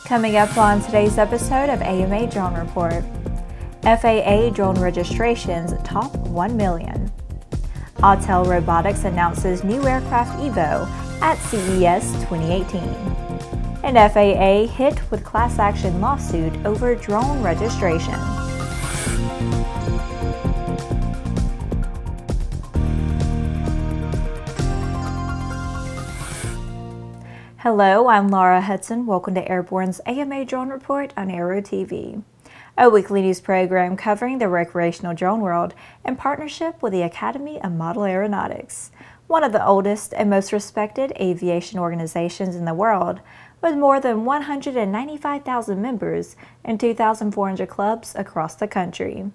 Coming up on today's episode of AMA Drone Report, FAA drone registrations top 1 million. Autel Robotics announces new aircraft EVO at CES 2018. And FAA hit with class action lawsuit over drone registration. Hello, I'm Laura Hudson. Welcome to Airborne's AMA Drone Report on Aero-TV, a weekly news program covering the recreational drone world in partnership with the Academy of Model Aeronautics, one of the oldest and most respected aviation organizations in the world, with more than 195,000 members and 2,400 clubs across the country.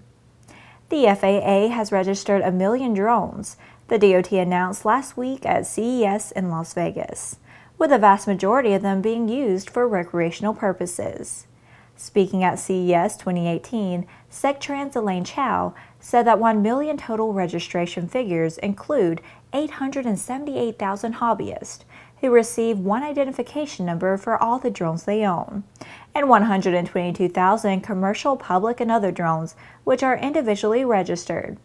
The FAA has registered 1 million drones, the DOT announced last week at CES in Las Vegas, with the vast majority of them being used for recreational purposes. Speaking at CES 2018, SecTrans Elaine Chao said that 1 million total registration figures include 878,000 hobbyists who receive one identification number for all the drones they own, and 122,000 commercial, public, and other drones which are individually registered.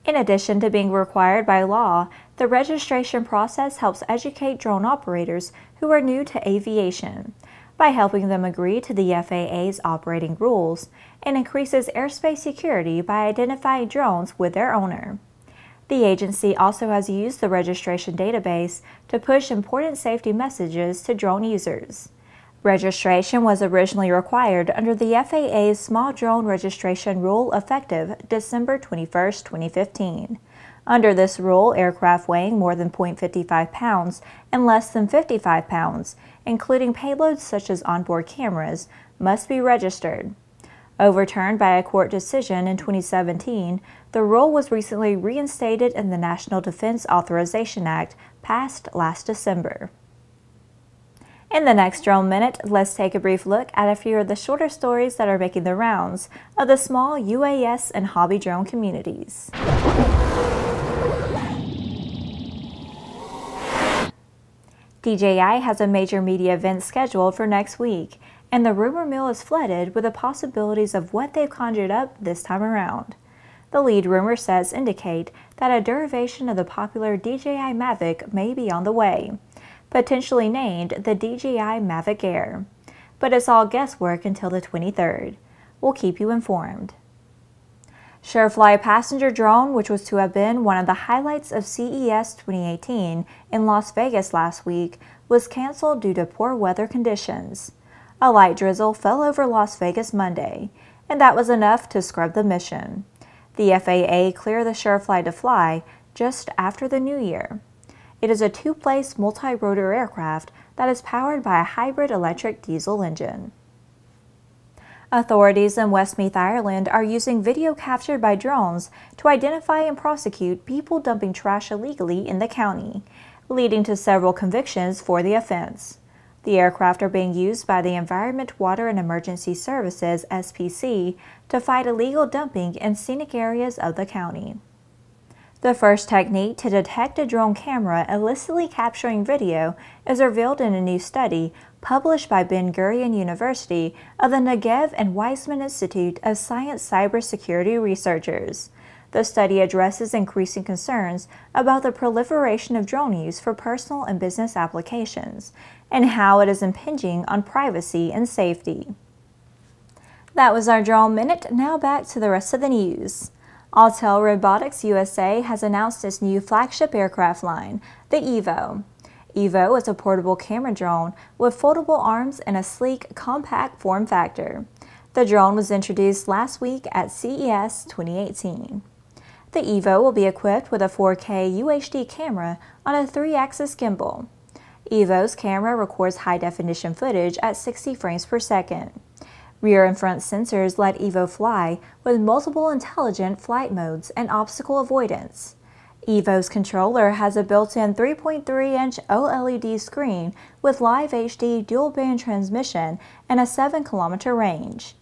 In addition to being required by law, the registration process helps educate drone operators who are new to aviation by helping them agree to the FAA's operating rules and increases airspace security by identifying drones with their owner. The agency also has used the registration database to push important safety messages to drone users. Registration was originally required under the FAA's Small Drone Registration Rule effective December 21, 2015. Under this rule, aircraft weighing more than 0.55 pounds and less than 55 pounds, including payloads such as onboard cameras, must be registered. Overturned by a court decision in 2017, the rule was recently reinstated in the National Defense Authorization Act passed last December. In the next Drone Minute, let's take a brief look at a few of the shorter stories that are making the rounds of the small UAS and hobby drone communities. DJI has a major media event scheduled for next week, and the rumor mill is flooded with the possibilities of what they've conjured up this time around. The lead rumor sets indicate that a derivation of the popular DJI Mavic may be on the way, potentially named the DJI Mavic Air. But it's all guesswork until the 23rd. We'll keep you informed. SureFly passenger drone, which was to have been one of the highlights of CES 2018 in Las Vegas last week, was canceled due to poor weather conditions. A light drizzle fell over Las Vegas Monday, and that was enough to scrub the mission. The FAA cleared the SureFly to fly just after the new year. It is a two-place multi-rotor aircraft that is powered by a hybrid electric diesel engine. Authorities in Westmeath, Ireland are using video captured by drones to identify and prosecute people dumping trash illegally in the county, leading to several convictions for the offense. The aircraft are being used by the Environment, Water and Emergency Services (SPC) to fight illegal dumping in scenic areas of the county. The first technique to detect a drone camera illicitly capturing video is revealed in a new study published by Ben-Gurion University of the Negev and Weizmann Institute of Science Cybersecurity Researchers. The study addresses increasing concerns about the proliferation of drone use for personal and business applications and how it is impinging on privacy and safety. That was our Drone Minute. Now back to the rest of the news. Autel Robotics USA has announced its new flagship aircraft line, the EVO. EVO is a portable camera drone with foldable arms and a sleek, compact form factor. The drone was introduced last week at CES 2018. The EVO will be equipped with a 4K UHD camera on a 3-axis gimbal. EVO's camera records high-definition footage at 60 frames per second. Rear and front sensors let EVO fly with multiple intelligent flight modes and obstacle avoidance. EVO's controller has a built-in 3.3-inch OLED screen with live HD dual-band transmission and a 7-kilometer range.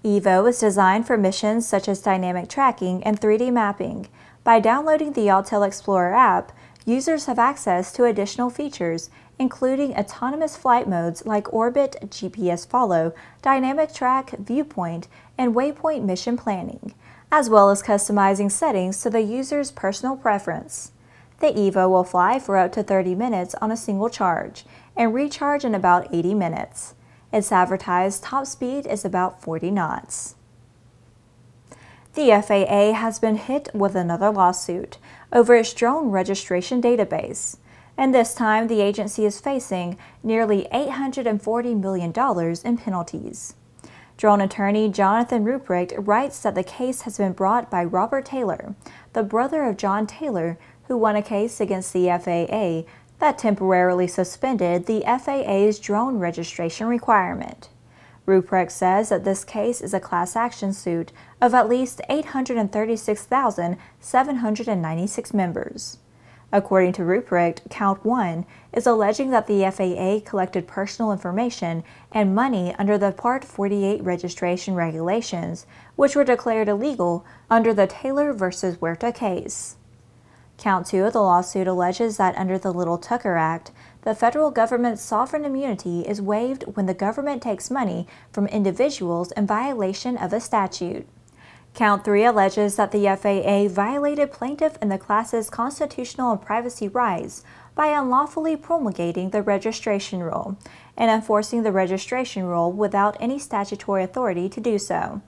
EVO is designed for missions such as dynamic tracking and 3D mapping. By downloading the Autel Explorer app, users have access to additional features, including autonomous flight modes like orbit, GPS follow, dynamic track, viewpoint, and waypoint mission planning, as well as customizing settings to the user's personal preference. The EVO will fly for up to 30 minutes on a single charge and recharge in about 80 minutes. Its advertised top speed is about 40 knots. The FAA has been hit with another lawsuit over its drone registration database, and this time the agency is facing nearly $840 million in penalties. Drone attorney Jonathan Rupprecht writes that the case has been brought by Robert Taylor, the brother of John Taylor, who won a case against the FAA that temporarily suspended the FAA's drone registration requirement. Rupprecht says that this case is a class action suit of at least 836,796 members. According to Rupprecht, Count 1 is alleging that the FAA collected personal information and money under the Part 48 registration regulations, which were declared illegal under the Taylor v. Huerta case. Count 2 of the lawsuit alleges that under the Little-Tucker Act, the federal government's sovereign immunity is waived when the government takes money from individuals in violation of a statute. Count 3 alleges that the FAA violated plaintiff and the class's constitutional and privacy rights by unlawfully promulgating the registration rule and enforcing the registration rule without any statutory authority to do so.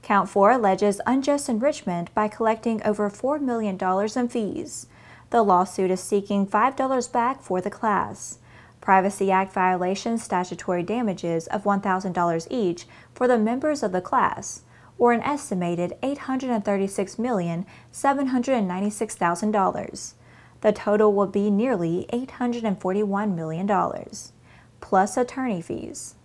Count 4 alleges unjust enrichment by collecting over $4 million in fees. The lawsuit is seeking $5 back for the class. Privacy Act violations statutory damages of $1,000 each for the members of the class, or an estimated $836,796,000. The total will be nearly $841 million, plus attorney fees.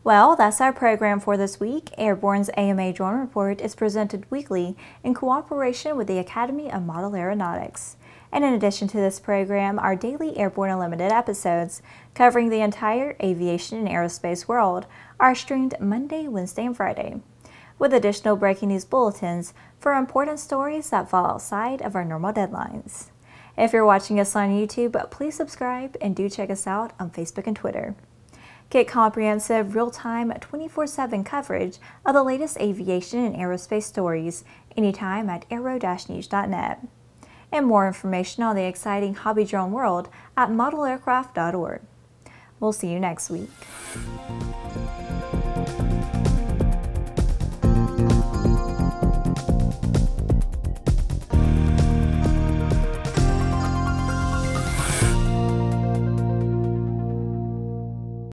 Well, that's our program for this week. Airborne's AMA Drone Report is presented weekly in cooperation with the Academy of Model Aeronautics. And in addition to this program, our daily Airborne Unlimited episodes covering the entire aviation and aerospace world are streamed Monday, Wednesday, and Friday, with additional breaking news bulletins for important stories that fall outside of our normal deadlines. If you're watching us on YouTube, please subscribe and do check us out on Facebook and Twitter. Get comprehensive, real-time, 24/7 coverage of the latest aviation and aerospace stories anytime at aero-news.net. And more information on the exciting hobby drone world at modelaircraft.org. We'll see you next week.